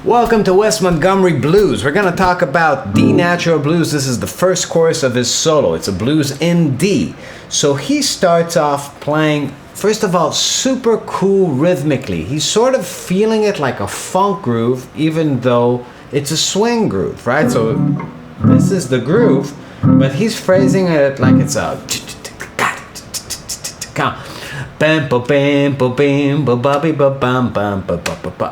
Welcome to Wes Montgomery Blues. We're going to talk about D natural blues. This is the first chorus of his solo. It's a blues in D. So he starts off playing, first of all, super cool rhythmically. He's sort of feeling it like a funk groove, even though it's a swing groove, right? So this is the groove, but he's phrasing it like it's a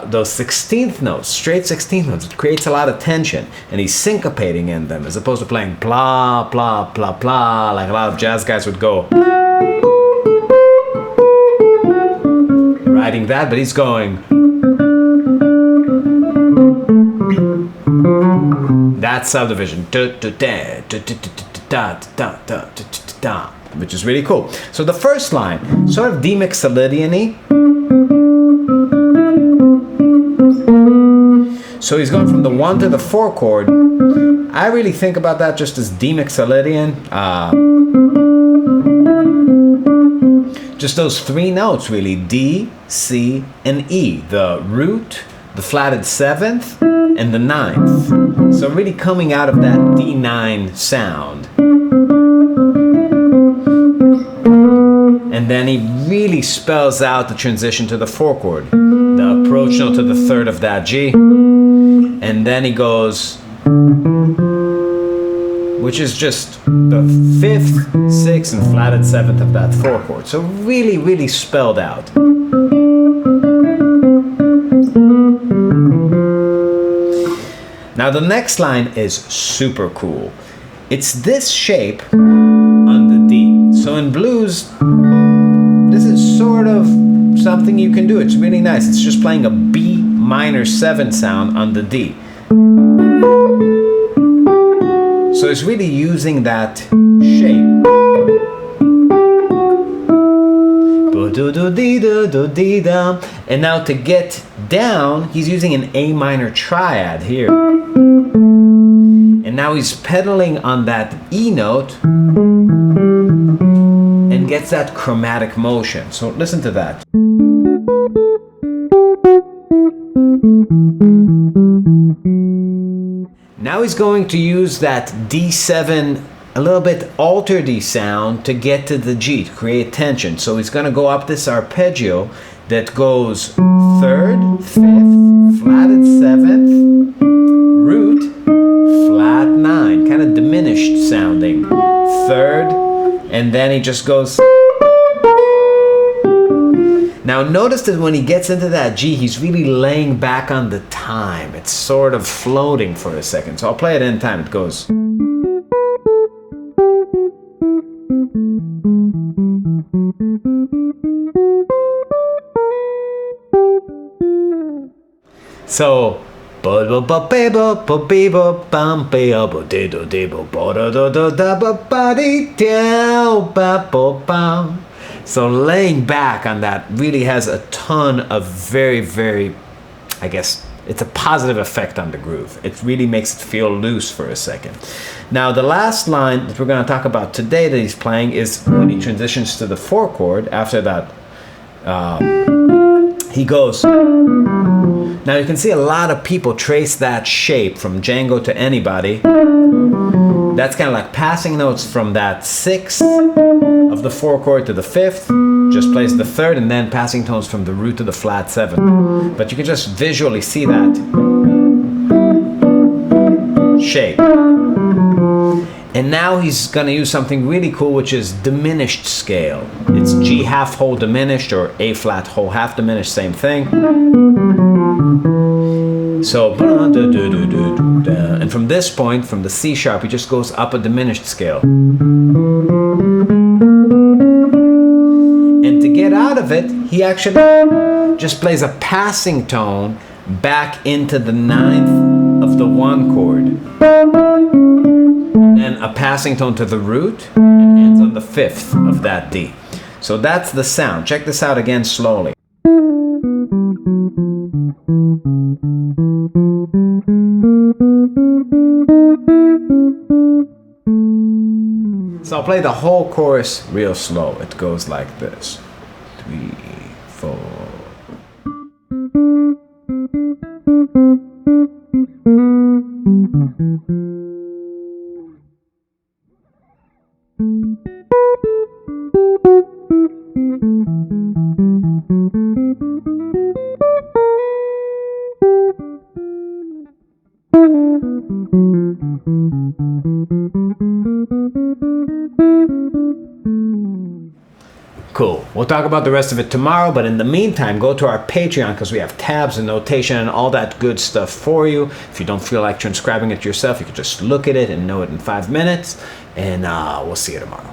those 16th notes, straight 16th notes. It creates a lot of tension, and he's syncopating in them as opposed to playing blah blah blah blah like a lot of jazz guys would go, writing that, but he's going that subdivision, which is really cool. So the first line, sort of D-Mixolydian-y. So he's going from the 1 to the 4 chord. I really think about that just as D-Mixolydian. Just those 3 notes really, D, C, and E. The root, the flatted 7th, and the 9th. So really coming out of that D9 sound. And then he really spells out the transition to the 4 chord, the approach note to the 3rd of that G, and then he goes, which is just the 5th, 6th, and flatted 7th of that 4 chord. So really, really spelled out. Now the next line is super cool. It's this shape on the D. So in blues, this is sort of something you can do. It's really nice. It's just playing a B minor 7 sound on the D. So it's really using that shape. And now to get down, he's using an A minor triad here. And now he's pedaling on that E note and gets that chromatic motion. So listen to that. Now he's going to use that D7, a little bit altered D sound to get to the G, to create tension. So he's going to go up this arpeggio that goes 3rd, 5th, flatted 7th, root, flat 9, kind of diminished sounding, 3rd, and then he just goes. Now notice that when he gets into that G, he's really laying back on the time. It's sort of floating for a second. So I'll play it in time. It goes. So so laying back on that really has a ton of very, I guess, it's a positive effect on the groove. It really makes it feel loose for a second. Now the last line that we're going to talk about today that he's playing is when he transitions to the 4 chord. After that, he goes. Now you can see a lot of people trace that shape from Django to Anybody. That's kind of like passing notes from that 6th of the 4 chord to the 5th, just plays the 3rd, and then passing tones from the root to the flat 7. But you can just visually see that shape. And now he's going to use something really cool, which is diminished scale. It's G half whole diminished or A flat whole half diminished, same thing. So, and from this point, from the C sharp, he just goes up a diminished scale. And to get out of it, he actually just plays a passing tone back into the 9th of the 1 chord. And a passing tone to the root, and ends on the 5th of that D. So that's the sound. Check this out again slowly. I'll play the whole chorus real slow. It goes like this. 3, 4. Cool. We'll talk about the rest of it tomorrow, but in the meantime, go to our Patreon because we have tabs and notation and all that good stuff for you. If you don't feel like transcribing it yourself, you can just look at it and know it in 5 minutes, and we'll see you tomorrow.